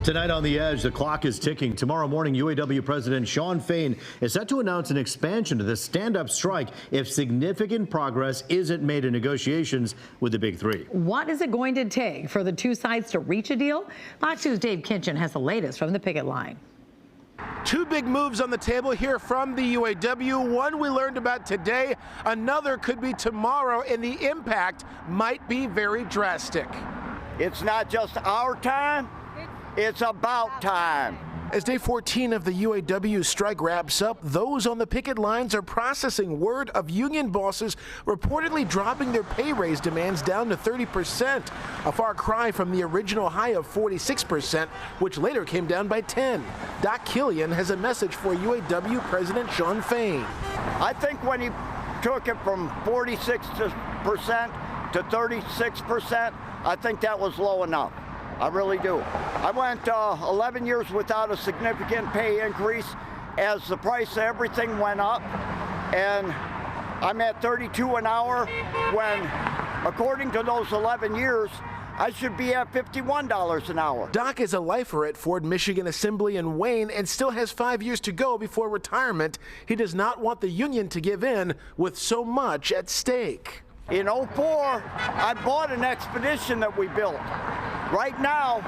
Tonight on The Edge, the clock is ticking. Tomorrow morning, UAW President Shawn Fain is set to announce an expansion to the stand-up strike if significant progress isn't made in negotiations with the Big Three. What is it going to take for the two sides to reach a deal? Fox News' Dave Kinchin has the latest from the picket line. Two big moves on the table here from the UAW. One we learned about today. Another could be tomorrow, and the impact might be very drastic. It's not just our time. It's about time. As day 14 of the UAW strike wraps up, those on the picket lines are processing word of union bosses reportedly dropping their pay raise demands down to 30%, a far cry from the original high of 46%, which later came down by 10. Doc Killian has a message for UAW President Shawn Fain. I think when he took it from 46% to 36%, I think that was low enough. I really do. I went 11 years without a significant pay increase as the price of everything went up, and I'm at 32 an hour when, according to those 11 years, I should be at $51 an hour. Doc is a lifer at Ford Michigan Assembly in Wayne and still has 5 years to go before retirement. He does not want the union to give in with so much at stake. In '04, I bought an Expedition that we built. Right now,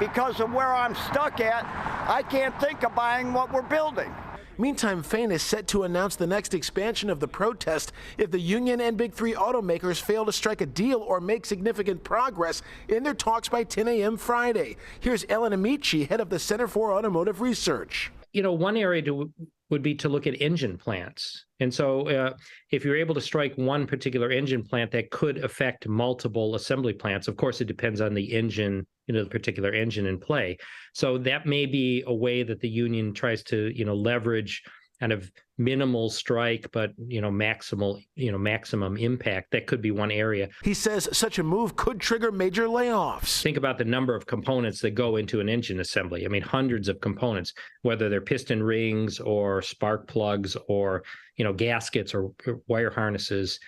because of where I'm stuck at, I can't think of buying what we're building. Meantime, Fain is set to announce the next expansion of the protest if the union and Big Three automakers fail to strike a deal or make significant progress in their talks by 10 a.m. Friday. Here's Ellen Amici, head of the Center for Automotive Research. You know, one area would be to look at engine plants. And so if you're able to strike one particular engine plant, that could affect multiple assembly plants. Of course, it depends on the engine, the particular engine in play. So that may be a way that the union tries to, leverage kind of minimal strike, but, maximum impact. That could be one area. He says such a move could trigger major layoffs. Think about the number of components that go into an engine assembly. I mean, hundreds of components, whether they're piston rings or spark plugs or, gaskets or wire harnesses.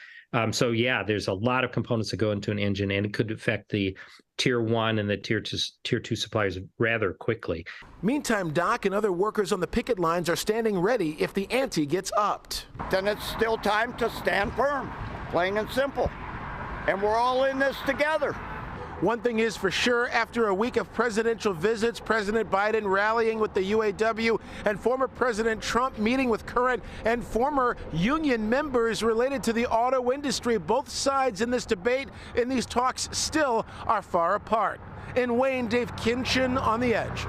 So yeah, there's a lot of components that go into an engine, and it could affect the Tier 1 and the Tier 2 suppliers rather quickly. Meantime, Doc and other workers on the picket lines are standing ready if the ante gets upped. Then it's still time to stand firm, plain and simple. And we're all in this together. One thing is for sure, after a week of presidential visits, President Biden rallying with the UAW, and former President Trump meeting with current and former union members related to the auto industry, both sides in this debate, in these talks, still are far apart. In Wayne, Dave Kinchin on The Edge.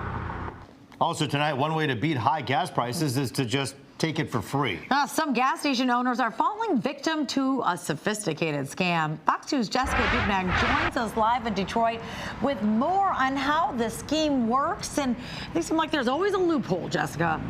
Also tonight, one way to beat high gas prices is to just take it for free. Some gas station owners are falling victim to a sophisticated scam. Fox News' Jessica Dubnak joins us live in Detroit with more on how the scheme works. And they seem like there's always a loophole, Jessica.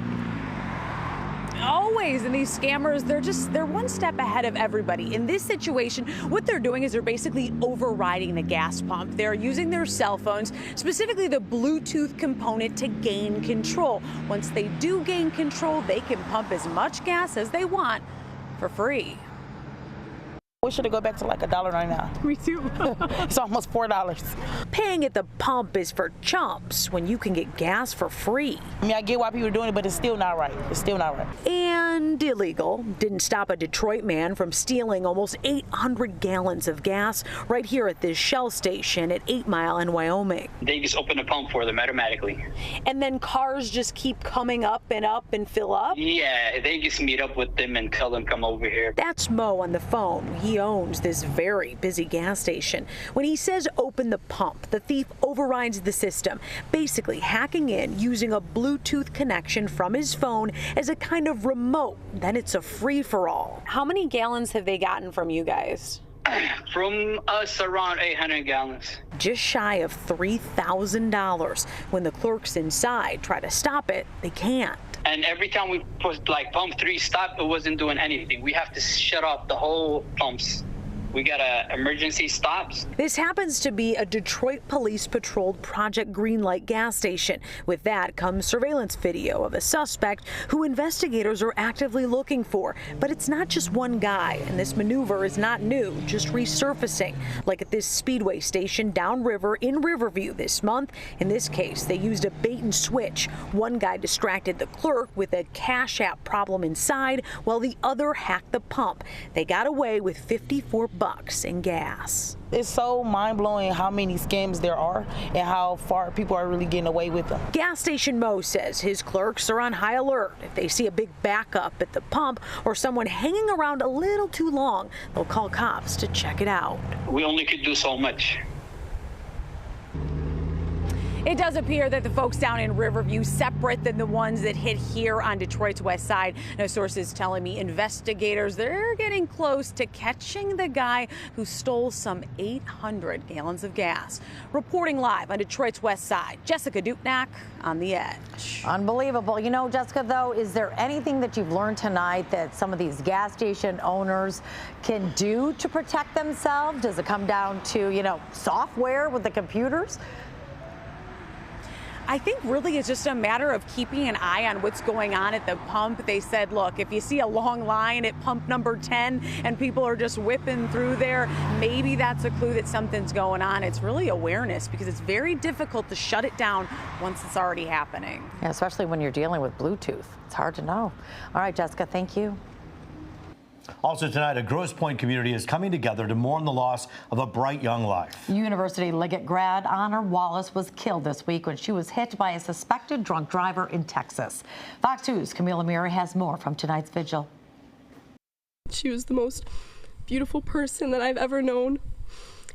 Always. And these scammers, they're one step ahead of everybody. In this situation, what they're doing is they're basically overriding the gas pump. They're using their cell phones, specifically the Bluetooth component, to gain control. Once they do gain control, they can pump as much gas as they want for free. We should go back to like $1.99. Me too. It's almost $4. Paying at the pump is for chumps when you can get gas for free. I mean, I get why people are doing it, but it's still not right. It's still not right. And illegal. Didn't stop a Detroit man from stealing almost 800 gallons of gas right here at this Shell station at 8 Mile in Wyoming. They just open the pump for them automatically. And then cars just keep coming up and fill up? Yeah, they just meet up with them and tell them come over here. That's Mo on the phone. He owns this very busy gas station. When he says open the pump, the thief overrides the system, basically hacking in using a Bluetooth connection from his phone as a kind of remote. Then it's a free-for-all. How many gallons have they gotten from you guys? From us, around 800 gallons. Just shy of $3,000. When the clerks inside try to stop it, they can't. And every time we put pump 3 stop, it wasn't doing anything. We have to shut off the whole pumps We got emergency stops. This happens to be a Detroit police patrolled Project Greenlight gas station. With that comes surveillance video of a suspect who investigators are actively looking for. But it's not just one guy, and this maneuver is not new, just resurfacing. Like at this Speedway station downriver in Riverview this month. In this case, they used a bait and switch. One guy distracted the clerk with a Cash App problem inside, while the other hacked the pump. They got away with $54 in gas. It's so mind-blowing how many scams there are and how far people are really getting away with them. Gas station Mo says his clerks are on high alert. If they see a big backup at the pump or someone hanging around a little too long, they'll call cops to check it out. We only could do so much. It does appear that the folks down in Riverview separate than the ones that hit here on Detroit's west side. Now, sources telling me investigators, they're getting close to catching the guy who stole some 800 gallons of gas. Reporting live on Detroit's west side, Jessica Dupnack on The Edge. Unbelievable. You know, Jessica, though, is there anything that you've learned tonight that some of these gas station owners can do to protect themselves? Does it come down to, you know, software with the computers? I think really it's just a matter of keeping an eye on what's going on at the pump. They said, look, if you see a long line at pump number 10 and people are just whipping through there, maybe that's a clue that something's going on. It's really awareness, because it's very difficult to shut it down once it's already happening. Yeah, especially when you're dealing with Bluetooth. It's hard to know. All right, Jessica, thank you. Also tonight, a Grosse Pointe community is coming together to mourn the loss of a bright young life. University Liggett grad Honor Wallace was killed this week when she was hit by a suspected drunk driver in Texas. Fox 2's Camila Murray has more from tonight's vigil. She was the most beautiful person that I've ever known,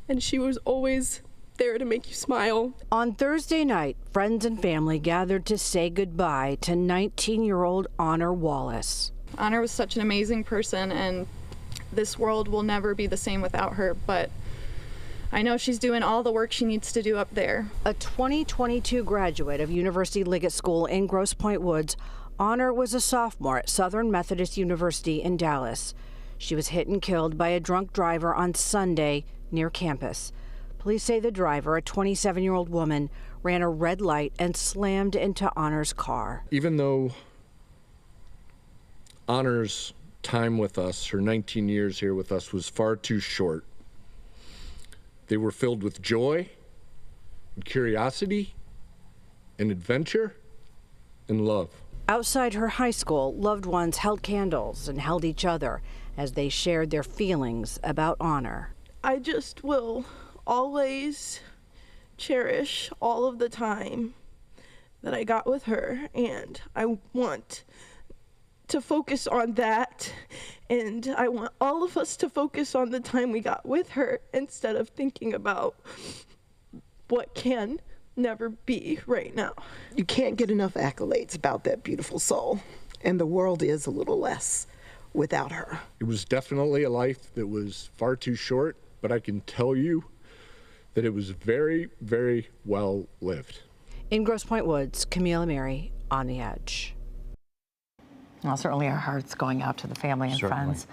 and she was always there to make you smile. On Thursday night, friends and family gathered to say goodbye to 19-year-old Honor Wallace. Honor was such an amazing person, and this world will never be the same without her, but I know she's doing all the work she needs to do up there. A 2022 graduate of University Liggett School in Grosse Pointe Woods, Honor was a sophomore at Southern Methodist University in Dallas. She was hit and killed by a drunk driver on Sunday near campus. Police say the driver, a 27-year-old woman, ran a red light and slammed into Honor's car. Even though Honor's time with us, her 19 years here with us, was far too short, they were filled with joy and curiosity and adventure and love. Outside her high school, loved ones held candles and held each other as they shared their feelings about Honor. I just will always cherish all of the time that I got with her, and I want to focus on that, and I want all of us to focus on the time we got with her instead of thinking about what can never be right now. You can't get enough accolades about that beautiful soul, and the world is a little less without her. It was definitely a life that was far too short, but I can tell you that it was very, very well lived. In Grosse Pointe Woods, Camila Murray on The Edge. Well, certainly our hearts going out to the family and friends.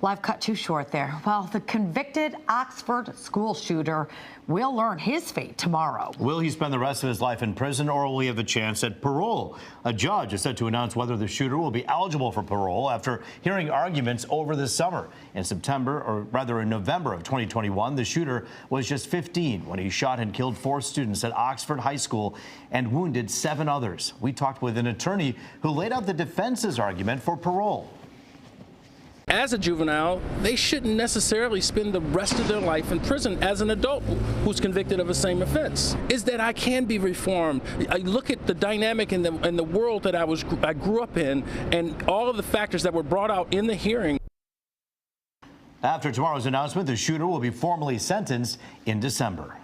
Life cut too short there. Well, the convicted Oxford school shooter will learn his fate tomorrow. Will he spend the rest of his life in prison, or will he have a chance at parole? A judge is set to announce whether the shooter will be eligible for parole after hearing arguments over the summer. In November of 2021, the shooter was just 15 when he shot and killed 4 students at Oxford High School and wounded 7 others. We talked with an attorney who laid out the defense's argument for parole. As a juvenile, they shouldn't necessarily spend the rest of their life in prison as an adult who's convicted of the same offense. Is that I can be reformed. I look at the dynamic in the world that I grew up in, and all of the factors that were brought out in the hearing. After tomorrow's announcement, the shooter will be formally sentenced in December.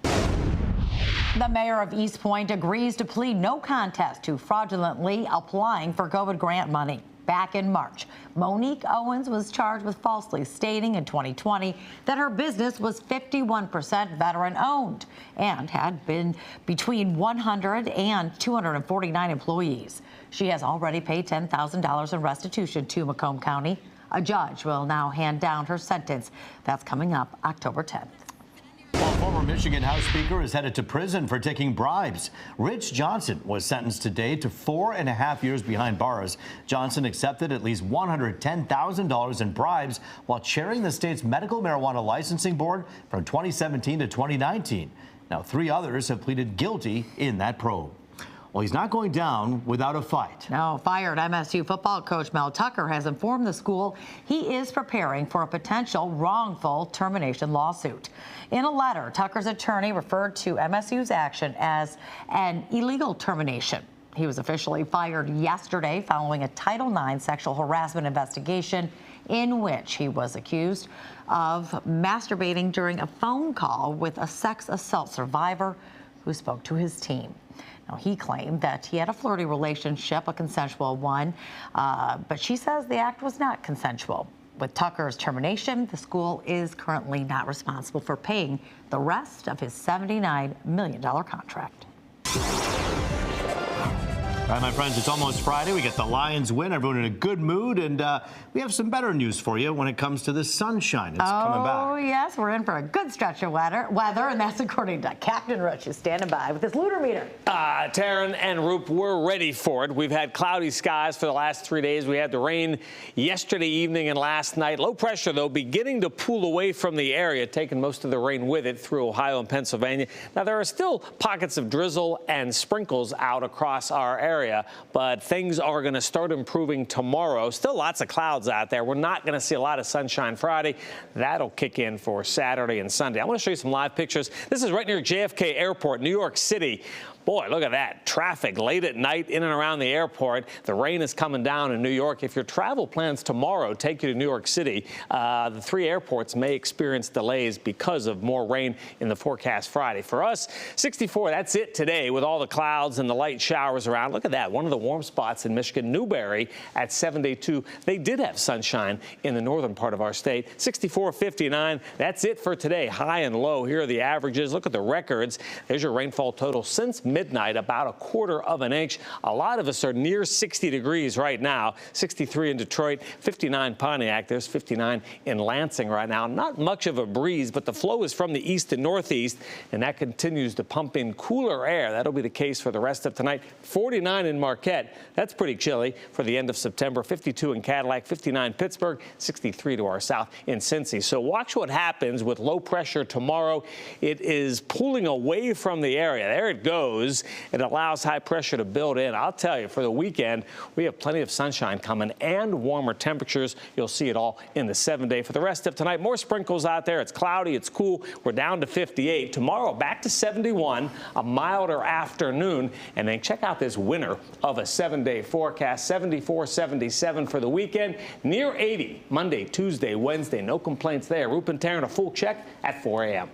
The mayor of East Point agrees to plead no contest to fraudulently applying for COVID grant money. Back in March, Monique Owens was charged with falsely stating in 2020 that her business was 51% veteran-owned and had been between 100 and 249 employees. She has already paid $10,000 in restitution to Macomb County. A judge will now hand down her sentence. That's coming up October 10th. Well, former Michigan House Speaker is headed to prison for taking bribes. Rich Johnson was sentenced today to 4.5 years behind bars. Johnson accepted at least $110,000 in bribes while chairing the state's medical marijuana licensing board from 2017 to 2019. Now, 3 others have pleaded guilty in that probe. Well, he's not going down without a fight. No, fired MSU football coach Mel Tucker has informed the school he is preparing for a potential wrongful termination lawsuit. In a letter, Tucker's attorney referred to MSU's action as an illegal termination. He was officially fired yesterday following a Title IX sexual harassment investigation in which he was accused of masturbating during a phone call with a sex assault survivor who spoke to his team. Now, he claimed that he had a flirty relationship, a consensual one, but she says the act was not consensual. With Tucker's termination, the school is currently not responsible for paying the rest of his $79 million contract. All right, my friends, it's almost Friday. We get the Lions win. Everyone in a good mood. And we have some better news for you when it comes to the sunshine. It's coming back. Oh, yes. We're in for a good stretch of weather, and that's according to Captain Rich, who's standing by with his lunar meter. Taryn and Roop, we're ready for it. We've had cloudy skies for the last 3 days. We had the rain yesterday evening and last night. Low pressure, though, beginning to pull away from the area, taking most of the rain with it through Ohio and Pennsylvania. Now, there are still pockets of drizzle and sprinkles out across our area, but things are going to start improving tomorrow. Still lots of clouds out there. We're not going to see a lot of sunshine Friday. That'll kick in for Saturday and Sunday. I want to show you some live pictures. This is right near JFK Airport, New York City. Boy, look at that. Traffic late at night in and around the airport. The rain is coming down in New York. If your travel plans tomorrow take you to New York City, the 3 airports may experience delays because of more rain in the forecast Friday. For us, 64, that's it today with all the clouds and the light showers around. Look at that. One of the warm spots in Michigan, Newberry at 72. They did have sunshine in the northern part of our state. 64, 59. That's it for today. High and low. Here are the averages. Look at the records. There's your rainfall total since midnight, about 1/4 of an inch. A lot of us are near 60 degrees right now. 63 in Detroit, 59 Pontiac. There's 59 in Lansing right now. Not much of a breeze, but the flow is from the east and northeast, and that continues to pump in cooler air. That'll be the case for the rest of tonight. 49 in Marquette. That's pretty chilly for the end of September. 52 in Cadillac, 59 Pittsburgh, 63 to our south in Cincy. So watch what happens with low pressure tomorrow. It is pulling away from the area. There it goes. It allows high pressure to build in. I'll tell you, for the weekend, we have plenty of sunshine coming and warmer temperatures. You'll see it all in the 7-day. For the rest of tonight, more sprinkles out there. It's cloudy. It's cool. We're down to 58. Tomorrow, back to 71, a milder afternoon. And then check out this winner of a 7-day forecast. 74, 77 for the weekend. Near 80 Monday, Tuesday, Wednesday. No complaints there. Roop and Taryn, a full check at 4 a.m.